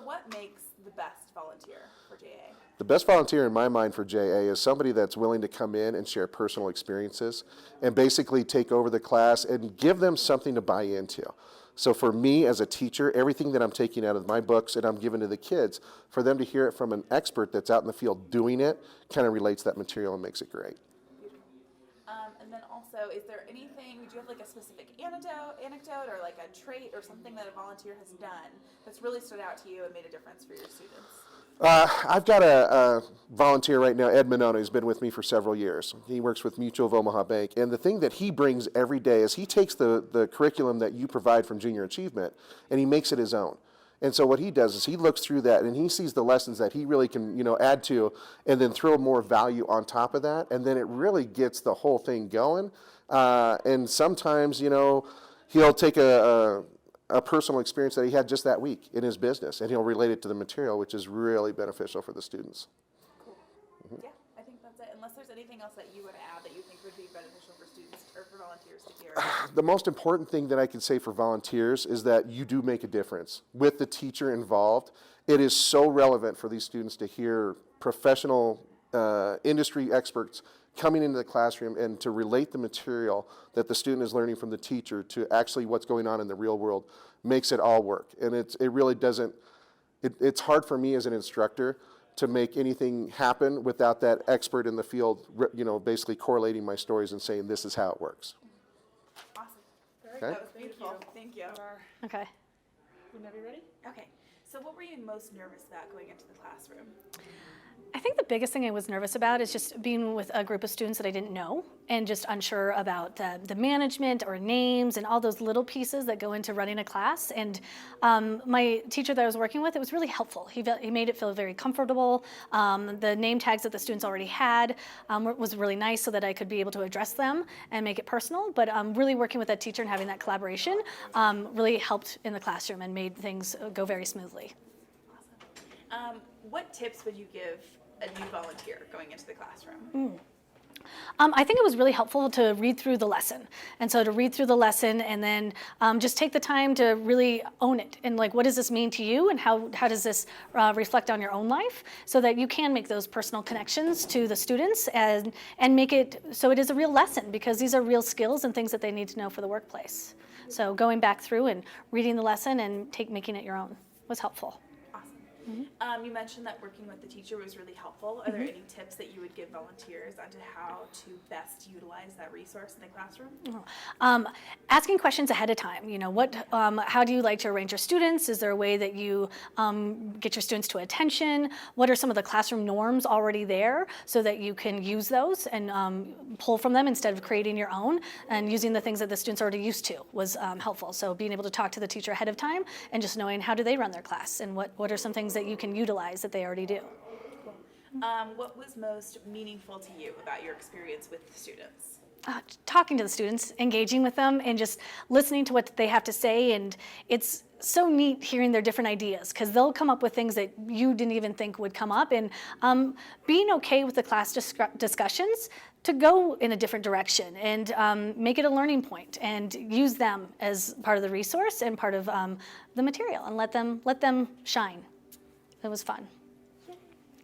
what makes the best volunteer for JA? The best volunteer in my mind for JA is somebody that's willing to come in and share personal experiences and basically take over the class and give them something to buy into. So for me as a teacher, everything that I'm taking out of my books and I'm giving to the kids, for them to hear it from an expert that's out in the field doing it, kind of relates that material and makes it great. And then also, is there anything, do you have like a specific anecdote or like a trait or something that a volunteer has done that's really stood out to you and made a difference for your students? I've got a volunteer right now, Ed Monona, who's been with me for several years. He works with Mutual of Omaha Bank, and the thing that he brings every day is he takes the curriculum that you provide from Junior Achievement and he makes it his own. And so what he does is he looks through that and he sees the lessons that he really can, add to, and then throw more value on top of that, and then it really gets the whole thing going. And sometimes, he'll take a personal experience that he had just that week in his business, and he'll relate it to the material, which is really beneficial for the students. Cool. Mm-hmm. Yeah, I think that's it. Unless there's anything else that you would add that you think would be beneficial for students or for volunteers to hear. The most important thing that I can say for volunteers is that you do make a difference. With the teacher involved, it is so relevant for these students to hear professional industry experts coming into the classroom and to relate the material that the student is learning from the teacher to actually what's going on in the real world makes it all work. And it really doesn't, it's hard for me as an instructor to make anything happen without that expert in the field, basically correlating my stories and saying this is how it works. Awesome. Okay. That was beautiful. Thank you. Okay. Whenever you're ready. Okay. So what were you most nervous about going into the classroom? I think the biggest thing I was nervous about is just being with a group of students that I didn't know and just unsure about the management or names and all those little pieces that go into running a class. And my teacher that I was working with, it was really helpful. He made it feel very comfortable. The name tags that the students already had was really nice so that I could be able to address them and make it personal. But really working with that teacher and having that collaboration really helped in the classroom and made things go very smoothly. Awesome. What tips would you give a new volunteer going into the classroom? I think it was really helpful to read through the lesson. And so to read through the lesson and then just take the time to really own it. And like, what does this mean to you? And how does this reflect on your own life? So that you can make those personal connections to the students and make it so it is a real lesson, because these are real skills and things that they need to know for the workplace. So going back through and reading the lesson and making it your own was helpful. Mm-hmm. You mentioned that working with the teacher was really helpful. Are there any tips that you would give volunteers on to how to best utilize that resource in the classroom? Asking questions ahead of time. How do you like to arrange your students? Is there a way that you get your students to attention? What are some of the classroom norms already there so that you can use those and pull from them instead of creating your own? And using the things that the students are already used to was helpful. So being able to talk to the teacher ahead of time and just knowing how do they run their class and what are some things that you can utilize that they already do. Cool. What was most meaningful to you about your experience with the students? Talking to the students, engaging with them, and just listening to what they have to say. And it's so neat hearing their different ideas, because they'll come up with things that you didn't even think would come up. And being okay with the class discussions to go in a different direction and make it a learning point and use them as part of the resource and part of the material and let them shine. It was fun.